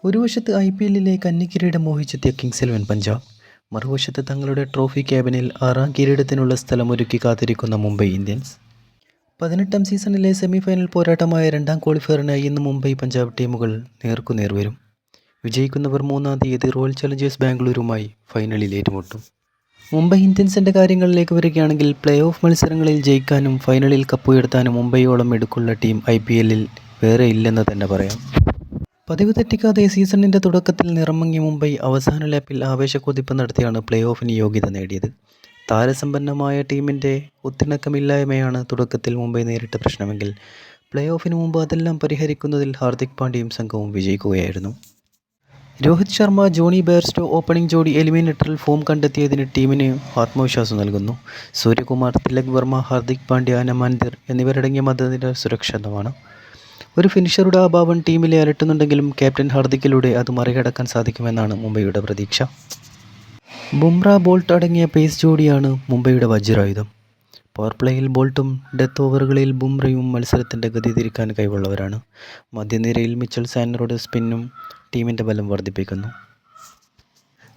ഒരു വശത്ത് IPLിലെ കന്നിക്കിരീടം മോഹിച്ചെത്തിയ കിങ്സ് 11 പഞ്ചാബ്, മറുവശത്ത് തങ്ങളുടെ ട്രോഫി ക്യാബിനിൽ 6ാം കിരീടത്തിനുള്ള സ്ഥലമൊരുക്കി കാത്തിരിക്കുന്ന മുംബൈ ഇന്ത്യൻസ്. 18ാം സീസണിലെ സെമിഫൈനൽ പോരാട്ടമായ 2ാം ക്വാളിഫയറിനായി ഇന്ന് മുംബൈ പഞ്ചാബ് ടീമുകൾ നേർക്കുനേർ വരും. വിജയിക്കുന്നവർ 3ാം തീയതി റോയൽ ചലഞ്ചേഴ്സ് ബാംഗ്ലൂരുമായി ഫൈനലിൽ ഏറ്റുമുട്ടും. മുംബൈ ഇന്ത്യൻസിൻ്റെ കാര്യങ്ങളിലേക്ക് വരികയാണെങ്കിൽ പ്ലേ ഓഫ് മത്സരങ്ങളിൽ ജയിക്കാനും ഫൈനലിൽ കപ്പുയർത്താനും മുംബൈയോളം മിടുക്കുള്ള ടീം IPLിൽ വേറെ ഇല്ലെന്ന് തന്നെ പറയാം. പതിവ് തെറ്റിക്കാതെ സീസണിൻ്റെ തുടക്കത്തിൽ നിറമങ്ങിയ മുംബൈ അവസാന ലാപ്പിൽ ആവേശക്കുതിപ്പ് നടത്തിയാണ് പ്ലേ ഓഫിന് യോഗ്യത നേടിയത്. താരസമ്പന്നമായ ടീമിൻ്റെ ഒത്തിണക്കമില്ലായ്മയാണ് തുടക്കത്തിൽ മുംബൈ നേരിട്ട പ്രശ്നമെങ്കിൽ പ്ലേ ഓഫിന് മുമ്പ് അതെല്ലാം പരിഹരിക്കുന്നതിൽ ഹാർദിക് പാണ്ഡ്യയും സംഘവും വിജയിക്കുകയായിരുന്നു. Rohit Sharma, Jonny Bairstow opening ജോഡി എലിമിനേറ്ററിൽ ഫോം കണ്ടെത്തിയതിന് ടീമിന് ആത്മവിശ്വാസം നൽകുന്നു. സൂര്യകുമാർ, തിലക് വർമ്മ, ഹാർദിക് പാണ്ഡ്യ, അനമാൻദിർ എന്നിവരടങ്ങിയ മധ്യനിര സുരക്ഷിതമാണ്. ഒരു ഫിനിഷറുടെ അഭാവം ടീമിലെ അലട്ടുന്നുണ്ടെങ്കിലും ക്യാപ്റ്റൻ ഹാർദിക്കിലൂടെ അത് മറികടക്കാൻ സാധിക്കുമെന്നാണ് മുംബൈയുടെ പ്രതീക്ഷ. ബുംറ, ബോൾട്ട് അടങ്ങിയ പേസ് ജോഡിയാണ് മുംബൈയുടെ വജ്രായുധം. പവർ പ്ലേയിൽ ബോൾട്ടും ഡെത്ത് ഓവറുകളിൽ ബുംറയും മത്സരത്തിൻ്റെ ഗതി തിരിക്കാൻ കഴിവുള്ളവരാണ്. മധ്യനിരയിൽ മിച്ചൽ സാന്റ്നറുടെ സ്പിന്നും ടീമിൻ്റെ ബലം വർദ്ധിപ്പിക്കുന്നു.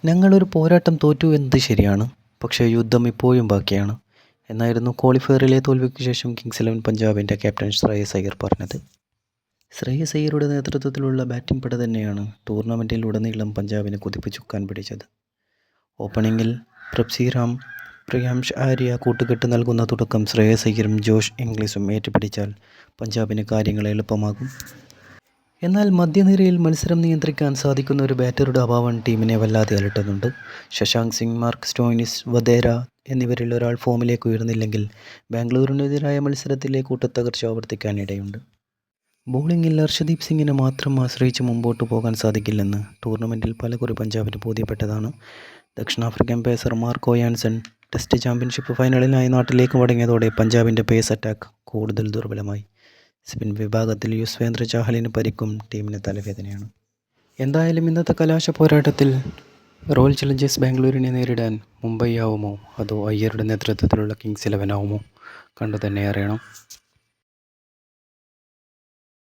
ഞങ്ങളൊരു പോരാട്ടം തോറ്റു എന്നത് ശരിയാണ്, പക്ഷേ യുദ്ധം ഇപ്പോഴും ബാക്കിയാണ് എന്നായിരുന്നു ക്വാളിഫയറിലെ തോൽവിക്ക് ശേഷം കിങ്സ് 11 പഞ്ചാബിൻ്റെ ക്യാപ്റ്റൻ ശ്രേയസ് അയ്യർ പറഞ്ഞത്. ശ്രേയസ് അയ്യരുടെ നേതൃത്വത്തിലുള്ള ബാറ്റിംഗ് പട തന്നെയാണ് ടൂർണമെൻറ്റിലുടനീളം പഞ്ചാബിനെ കുതിപ്പിച്ചുക്കാൻ പിടിച്ചത്. ഓപ്പണിങ്ങിൽ പ്രഭ്സി റാം, പ്രിയാംഷ് ആര്യ കൂട്ടുകെട്ട് നൽകുന്ന തുടക്കം ശ്രേയസ് അയ്യരും ജോഷ് ഇംഗ്ലീഷും ഏറ്റുപിടിച്ചാൽ പഞ്ചാബിന് കാര്യങ്ങൾ എളുപ്പമാകും. എന്നാൽ മധ്യനിരയിൽ മത്സരം നിയന്ത്രിക്കാൻ സാധിക്കുന്ന ഒരു ബാറ്ററുടെ അഭാവം ടീമിനെ വല്ലാതെ അലട്ടുന്നുണ്ട്. ശശാങ്ക് സിംഗ്, മാർക്ക് സ്റ്റോയിനിസ്, വധേര എന്നിവരിൽ ഒരാൾ ഫോമിലേക്ക് ഉയർന്നില്ലെങ്കിൽ ബാംഗ്ലൂരിനെതിരായ മത്സരത്തിലെ കൂട്ടത്തകർച്ച ആവർത്തിക്കാനിടയുണ്ട്. ബോളിങ്ങിൽ ഹർഷദീപ് സിംഗിനെ മാത്രം ആശ്രയിച്ച് മുമ്പോട്ട് പോകാൻ സാധിക്കില്ലെന്ന് ടൂർണമെൻറ്റിൽ പലകുറി പഞ്ചാബിന് ബോധ്യപ്പെട്ടതാണ്. ദക്ഷിണാഫ്രിക്കൻ pacer Marco Jansen test championship ഫൈനലിനായി നാട്ടിലേക്ക് മടങ്ങിയതോടെ പഞ്ചാബിൻ്റെ പേസ് അറ്റാക്ക് കൂടുതൽ ദുർബലമായി. സ്പിൻ വിഭാഗത്തിൽ യുസ്വേന്ദ്ര ചാഹലിന് പരിക്കും ടീമിന് തലവേദനയാണ്. എന്തായാലും ഇന്നത്തെ കലാശ പോരാട്ടത്തിൽ റോയൽ ചലഞ്ചേഴ്സ് ബാംഗ്ലൂരിനെ നേരിടാൻ മുംബൈ ആവുമോ അതോ അയ്യരുടെ നേതൃത്വത്തിലുള്ള കിങ്സ് 11 ആവുമോ കണ്ടു തന്നെ അറിയണം.